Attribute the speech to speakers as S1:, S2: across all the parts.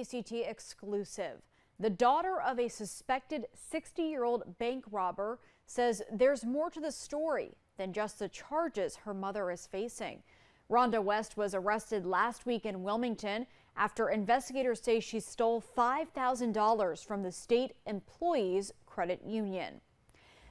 S1: WCT exclusive. The daughter of a suspected 60-year-old bank robber says there's more to the story than just the charges her mother is facing. Rhonda West was arrested last week in Wilmington after investigators say she stole $5,000 from the state employees credit union.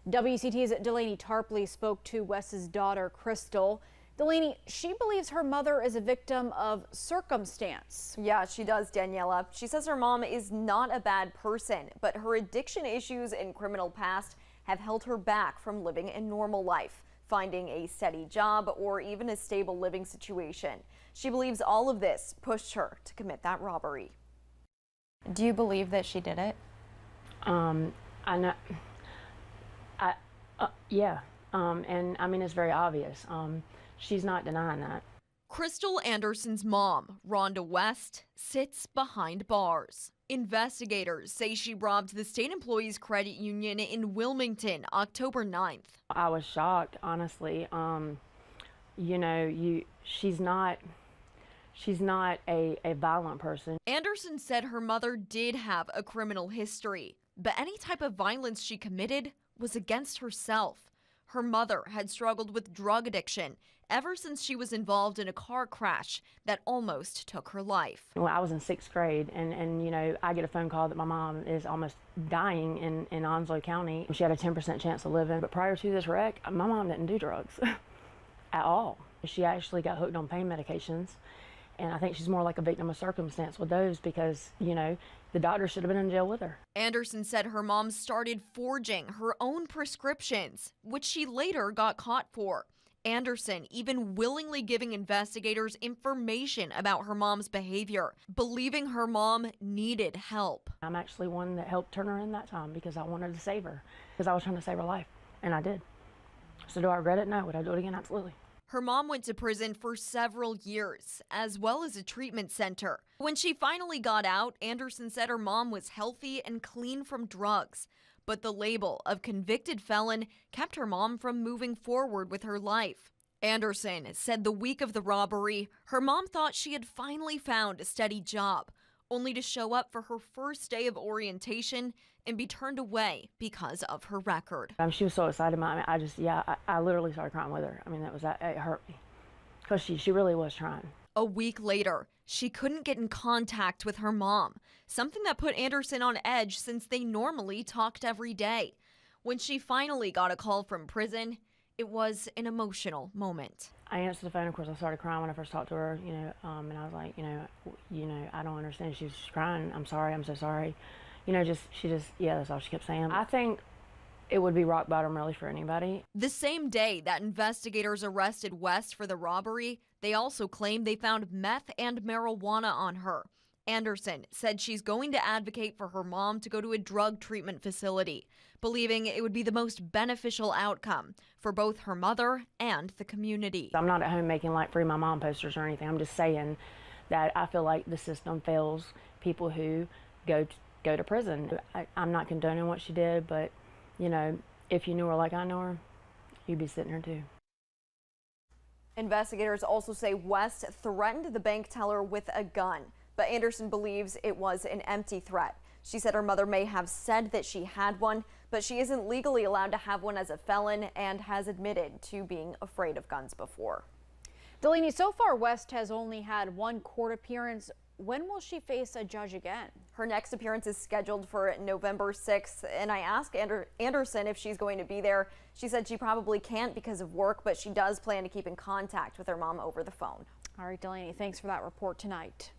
S1: WCT's Delaney Tarpley spoke to West's daughter, Crystal. Delaney, she believes her mother is a victim of circumstance.
S2: Yeah, she does, Daniela. She says her mom is not a bad person, but her addiction issues and criminal past have held her back from living a normal life, finding a steady job, or even a stable living situation. She believes all of this pushed her to commit that robbery.
S3: Do you believe that she did it?
S4: I know. Yeah. And I mean, it's very obvious. She's not denying that.
S5: Crystal Anderson's mom, Rhonda West, sits behind bars. Investigators say she robbed the state employees credit union in Wilmington October 9th.
S4: I was shocked, honestly. You know, she's not a violent person.
S5: Anderson said her mother did have a criminal history, but any type of violence she committed was against herself. Her mother had struggled with drug addiction ever since she was involved in a car crash that almost took her life.
S4: Well, I was in 6th grade, and you know, I get a phone call that my mom is almost dying in Onslow County. She had a 10% chance of living, but prior to this wreck, my mom didn't do drugs at all. She actually got hooked on pain medications, and I think she's more like a victim of circumstance with those because, you know, the doctor should have been in jail with her.
S5: Anderson said her mom started forging her own prescriptions, which she later got caught for. Anderson even willingly giving investigators information about her mom's behavior, believing her mom needed help.
S4: I'm actually one that helped turn her in that time because I wanted to save her, because I was trying to save her life, and I did. So do I regret it? No. Would I do it again? Absolutely.
S5: Her mom went to prison for several years, as well as a treatment center. When she finally got out, Anderson said her mom was healthy and clean from drugs. But the label of convicted felon kept her mom from moving forward with her life. Anderson said the week of the robbery, her mom thought she had finally found a steady job, only to show up for her first day of orientation and be turned away because of her record.
S4: She was so excited about me. I literally started crying with her. I mean, it hurt me because she really was trying.
S5: A week later, she couldn't get in contact with her mom, something that put Anderson on edge since they normally talked every day. When she finally got a call from prison, it was an emotional moment.
S4: I answered the phone. Of course, I started crying when I first talked to her, and I was like, I don't understand. She was just crying. I'm sorry. I'm so sorry. Yeah, that's all she kept saying. I think it would be rock bottom really for anybody.
S5: The same day that investigators arrested West for the robbery, they also claimed they found meth and marijuana on her. Anderson said she's going to advocate for her mom to go to a drug treatment facility, believing it would be the most beneficial outcome for both her mother and the community.
S4: I'm not at home making like Free My Mom posters or anything. I'm just saying that I feel like the system fails people who go to prison. I'm not condoning what she did, but you know, if you knew her like I know her, you'd be sitting here too.
S2: Investigators also say West threatened the bank teller with a gun, but Anderson believes it was an empty threat. She said her mother may have said that she had one, but she isn't legally allowed to have one as a felon and has admitted to being afraid of guns before.
S1: Delaney, so far West has only had one court appearance. When will she face a judge again?
S2: Her next appearance is scheduled for November 6th, and I asked Anderson if she's going to be there. She said she probably can't because of work, but she does plan to keep in contact with her mom over the phone.
S1: All right, Delaney, thanks for that report tonight.